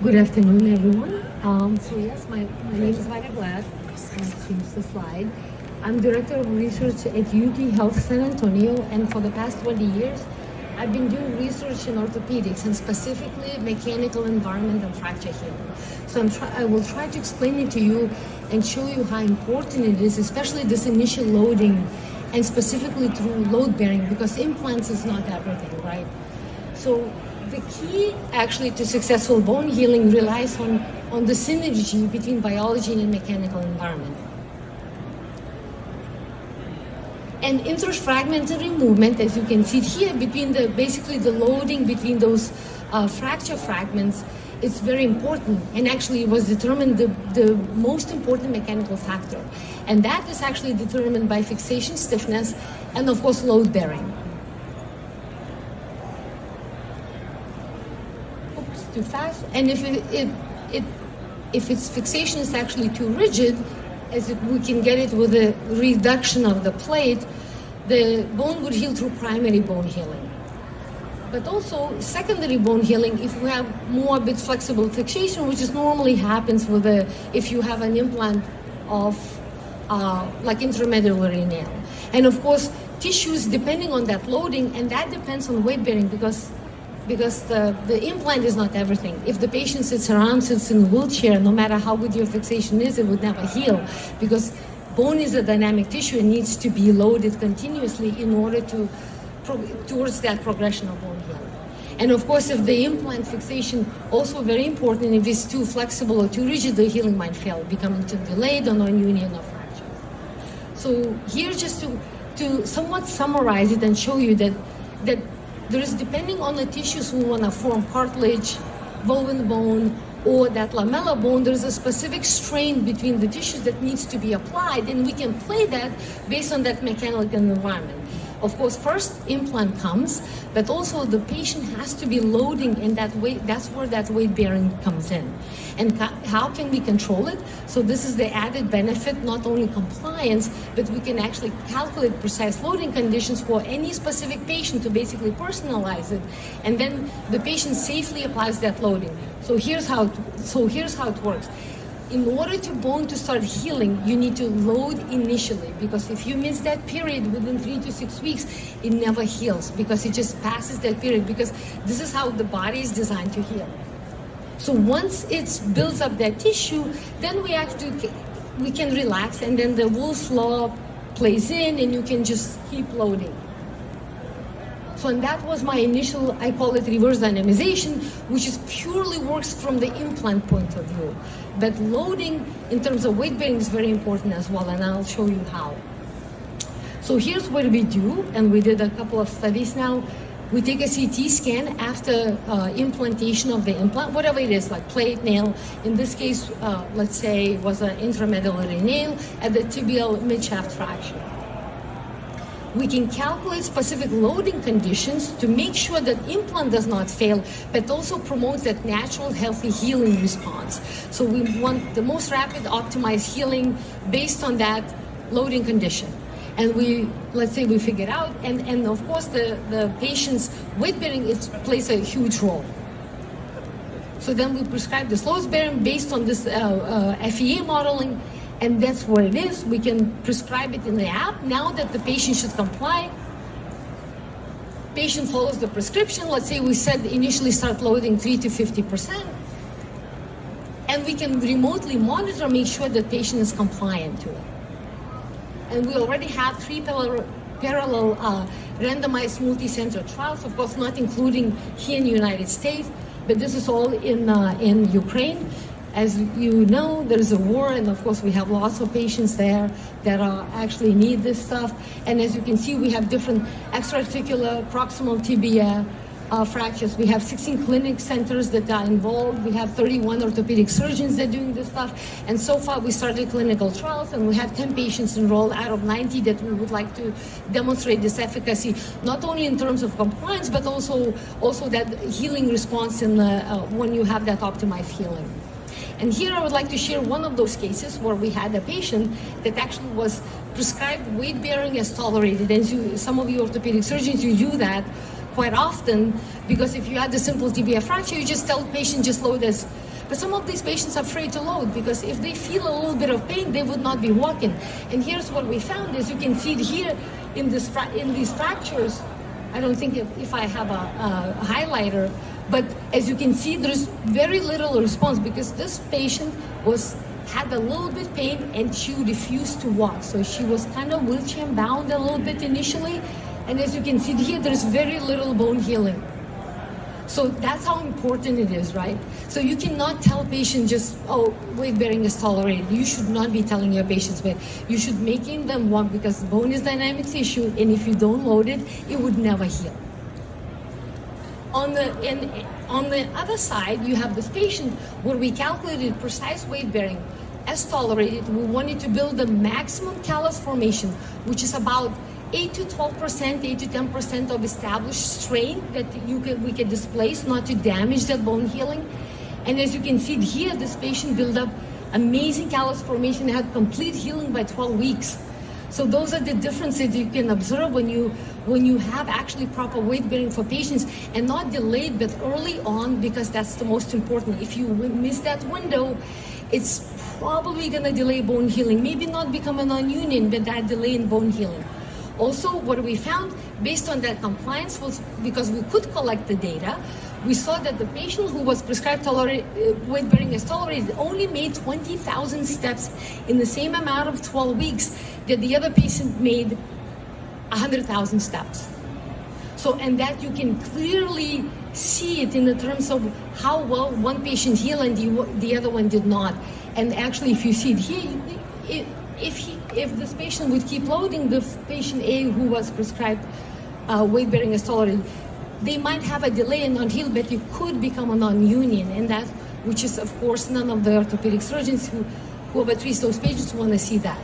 Good afternoon, everyone. So yes, my name is Vaida Glatt. I'll change the slide. I'm Director of Research at UT Health San Antonio, and for the past 20 years, I've been doing research in orthopedics and specifically mechanical environment and fracture healing. So I will try to explain it to you and show you how important it is, especially this initial loading and specifically through load bearing, because implants is not everything, right? So the key actually to successful bone healing relies on the synergy between biology and mechanical environment. And interfragmentary movement, as you can see here, between basically the loading between those fracture fragments, it's very important, and actually was determined the most important mechanical factor. And that is actually determined by fixation stiffness and of course load bearing. Too fast, and if its fixation is actually too rigid, we can get it with a reduction of the plate, the bone would heal through primary bone healing. But also secondary bone healing, if we have more bit flexible fixation, which is normally happens with if you have an implant of like intramedullary nail. And of course, tissues depending on that loading, and that depends on weight bearing because the implant is not everything. If the patient sits in a wheelchair, no matter how good your fixation is, it would never heal, because bone is a dynamic tissue and needs to be loaded continuously in order towards that progression of bone healing. And of course, if the implant fixation also very important, if it's too flexible or too rigid, the healing might fail, becoming too delayed or non-union or fracture. So here, just to somewhat summarize it and show you that there is, depending on the tissues we want to form, cartilage, bovine bone, or that lamella bone, there's a specific strain between the tissues that needs to be applied, and we can play that based on that mechanical environment. Of course, first implant comes, but also the patient has to be loading in that weight. That's where that weight bearing comes in. And how can we control it? So this is the added benefit, not only compliance, but we can actually calculate precise loading conditions for any specific patient to basically personalize it. And then the patient safely applies that loading. So here's how it works. In order to bone to start healing, you need to load initially, because if you miss that period within 3 to 6 weeks, it never heals, because it just passes that period, because this is how the body is designed to heal. So once it builds up that tissue, then we can relax, and then the Wolff's law plays in, and you can just keep loading. So, and that was my initial, I call it reverse dynamization, which is purely works from the implant point of view. But loading in terms of weight bearing is very important as well, and I'll show you how. So here's what we do, and we did a couple of studies now. We take a CT scan after implantation of the implant, whatever it is, like plate, nail. In this case, let's say it was an intramedullary nail at the tibial midshaft fracture. We can calculate specific loading conditions to make sure that implant does not fail, but also promotes that natural, healthy healing response. So we want the most rapid, optimized healing based on that loading condition. And let's say we figure out, and of course the patient's weight bearing plays a huge role. So then we prescribe this load bearing based on this FEA modeling. And that's what it is. We can prescribe it in the app. Now that the patient should comply, patient follows the prescription. Let's say we said initially start loading 3 to 50%. And we can remotely monitor, make sure that patient is compliant to it. And we already have 3 parallel randomized multicenter trials, of course not including here in the United States, but this is all in Ukraine. As you know, there is a war, and of course we have lots of patients there that actually need this stuff. And as you can see, we have different extraarticular, proximal tibia fractures. We have 16 clinic centers that are involved. We have 31 orthopedic surgeons that are doing this stuff. And so far we started clinical trials, and we have 10 patients enrolled out of 90 that we would like to demonstrate this efficacy, not only in terms of compliance, but also that healing response when you have that optimized healing. And here I would like to share one of those cases where we had a patient that actually was prescribed weight bearing as tolerated. And some of you orthopedic surgeons, you do that quite often, because if you had the simple tibia fracture, you just tell the patient just load as But some of these patients are afraid to load because if they feel a little bit of pain, they would not be walking. And here's what we found, as you can see here in these fractures. I don't think if I have a highlighter, but as you can see, there's very little response because this patient had a little bit pain and she refused to walk. So she was kind of wheelchair bound a little bit initially. And as you can see here, there's very little bone healing. So that's how important it is, right? So you cannot tell patients just, oh, weight bearing is tolerated. You should not be telling your patients that. You should making them walk because bone is dynamic tissue, and if you don't load it, it would never heal. On the other side, you have this patient where we calculated precise weight bearing as tolerated. We wanted to build the maximum callus formation, which is about 8 to 12%, 8 to 10% of established strain that we can displace, not to damage that bone healing. And as you can see here, this patient built up amazing callus formation, had complete healing by 12 weeks. So those are the differences you can observe when you have actually proper weight bearing for patients, and not delayed but early on, because that's the most important. If you miss that window, it's probably going to delay bone healing. Maybe not become a non-union, but that delay in bone healing. Also, what we found, based on that compliance, was because we could collect the data, we saw that the patient who was prescribed weight bearing as tolerated only made 20,000 steps in the same amount of 12 weeks that the other patient made 100,000 steps. So, and that you can clearly see it in the terms of how well one patient healed and the other one did not. And actually, if you see it here, if this patient would keep loading, the patient A who was prescribed weight bearing as tolerated, they might have a delay in non-heal, but you could become a non-union, and that, which is of course none of the orthopedic surgeons who treat those patients want to see that.